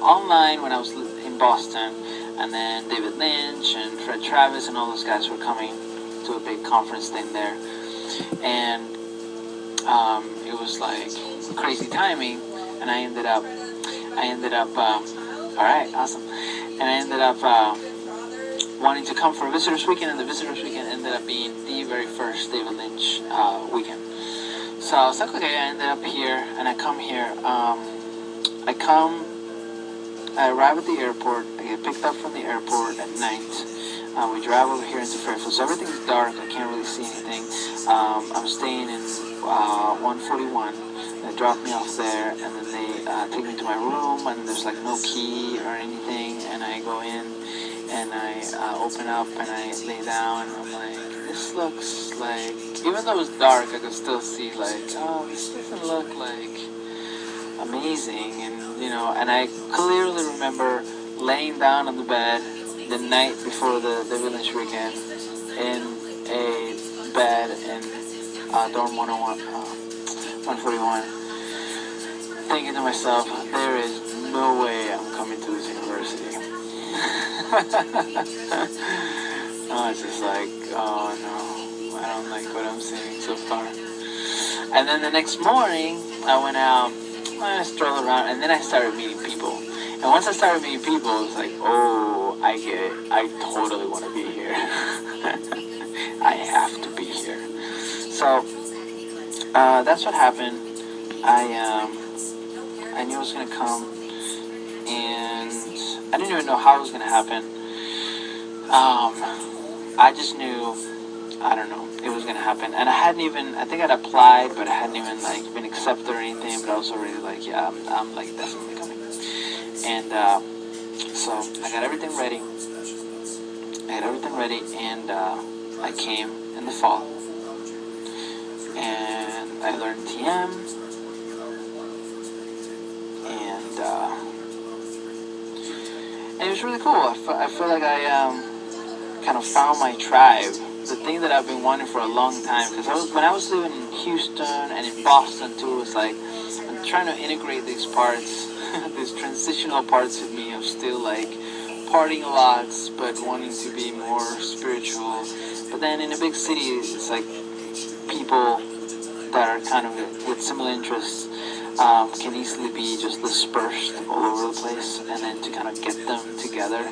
online when I was in Boston, and then David Lynch and Fred Travis and all those guys were coming to a big conference thing there, and it was like crazy timing, and I ended up, all right, awesome, and I ended up wanting to come for Visitors Weekend, and the Visitors Weekend ended up being the very first David Lynch weekend. So I was like, okay, I ended up here, and I come here. I arrive at the airport. I get picked up from the airport at night. We drive over here into Fairfield, so everything's dark. I can't really see anything. I'm staying in 141. They drop me off there, and then they take me to my room, and there's like no key or anything. And I go in, and I open up, and I lay down. And I'm like, this looks like, even though it's dark, I could still see like, oh, this doesn't look like amazing. And I clearly remember laying down on the bed the night before the Village Weekend in a bed in dorm 141, thinking to myself, there is no way I'm coming to this university. I was just like, oh no, I don't like what I'm seeing so far. And then the next morning, I went out, I strolled around, and then I started meeting people. And once I started meeting people, it was like, oh, I get it. I totally want to be here. I have to be here. So that's what happened. I knew it was gonna come, and I didn't even know how it was gonna happen. I just knew, I don't know, it was gonna happen. And I think I'd applied, but I hadn't even like been accepted or anything. But I was already like, yeah, I'm like definitely coming. And so I got everything ready. And I came in the fall, and I learned TM, and it was really cool. I feel like I kind of found my tribe. The thing that I've been wanting for a long time, because when I was living in Houston and in Boston too, it was like I'm trying to integrate these parts, these transitional parts of me of still like partying a lot, but wanting to be more spiritual. But then in a big city, it's like people that are kind of with similar interests can easily be just dispersed all over the place, and then to kind of get them together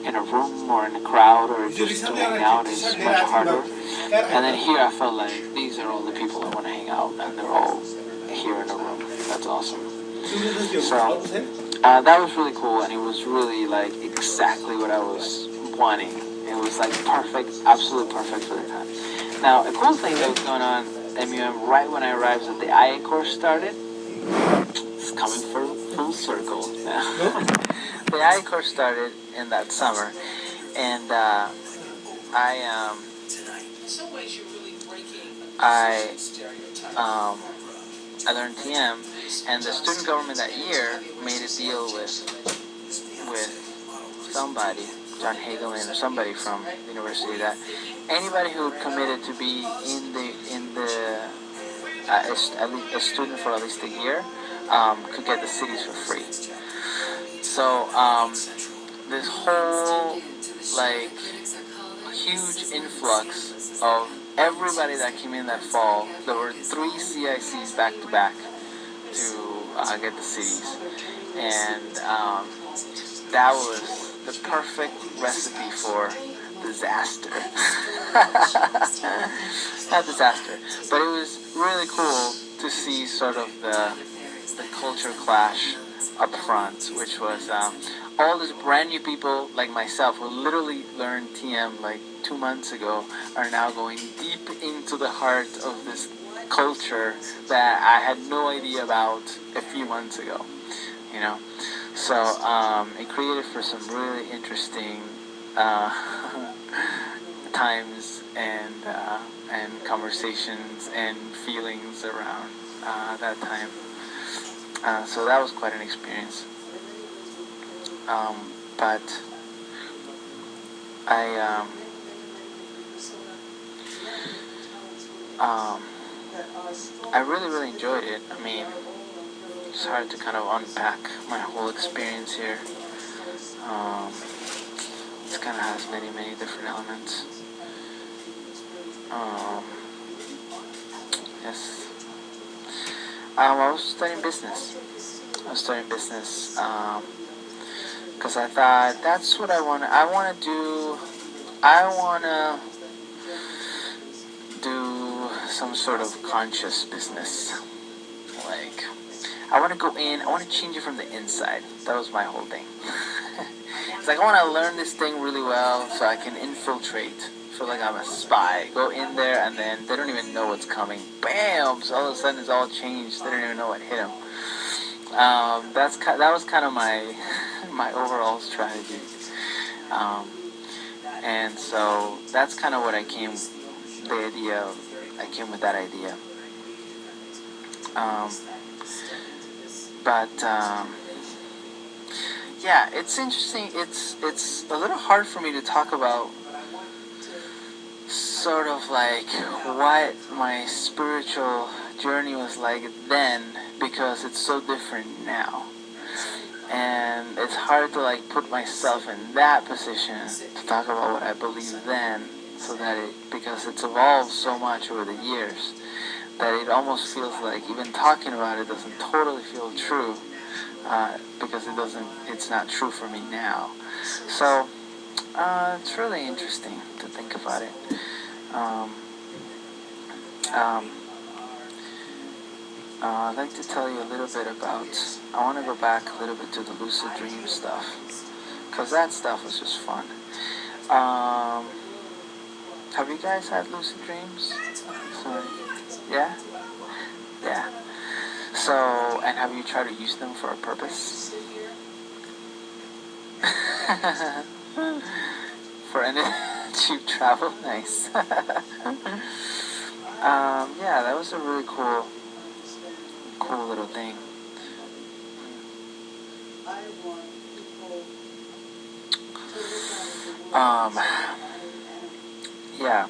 in a room or in a crowd or just to hang out is much harder. And then here I felt like these are all the people I want to hang out, and they're all here in a room. That's awesome. So that was really cool, and it was really like exactly what I was wanting. It was like perfect, absolutely perfect for the time. Now, a cool thing that was going on at MUM right when I arrived is that the IA course started. It's coming full circle now. The IA course started in that summer, and I learned TM, and the student government that year made a deal with somebody, John Hagelin or somebody from the university, that anybody who committed to be a student for at least a year could get the cities for free. So this whole like huge influx of everybody that came in that fall. There were 3 CICs back to back to get the cities, and that was the perfect recipe for disaster. Not disaster, but it was really cool to see sort of the culture clash up front, which was all these brand new people like myself who literally learned TM like 2 months ago are now going deep into the heart of this culture that I had no idea about a few months ago, you know. So it created for some really interesting times and conversations and feelings around that time. So that was quite an experience. But I really enjoyed it. I mean, It's hard to kind of unpack my whole experience here. It kind of has many, many different elements. Yes. I was studying business. Because I thought that's what I want. I want to do. I want to do some sort of conscious business. Like, I want to go in. I want to change it from the inside. That was my whole thing. It's like I want to learn this thing really well so I can infiltrate. Feel like I'm a spy. Go in there and then they don't even know what's coming. Bam! So all of a sudden it's all changed. They don't even know what hit them. That was kind of my my overall strategy. And so that's kind of what I came with that idea. Yeah, it's interesting. It's a little hard for me to talk about sort of like what my spiritual journey was like then, because it's so different now. And it's hard to like put myself in that position to talk about what I believe then, because it's evolved so much over the years that it almost feels like even talking about it doesn't totally feel true, because it's not true for me now. So it's really interesting to think about it. I'd like to tell you a little bit about, I want to go back a little bit to the lucid dream stuff, because that stuff was just fun. Have you guys had lucid dreams? Sorry. Yeah? Yeah. So, and have you tried to use them for a purpose? For any cheap travel? Nice. Yeah, that was a really cool little thing. Yeah.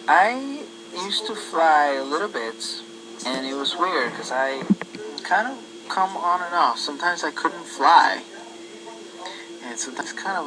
I used to fly a little bit, and it was weird because I kind of come on and off. Sometimes I couldn't fly, and sometimes kind of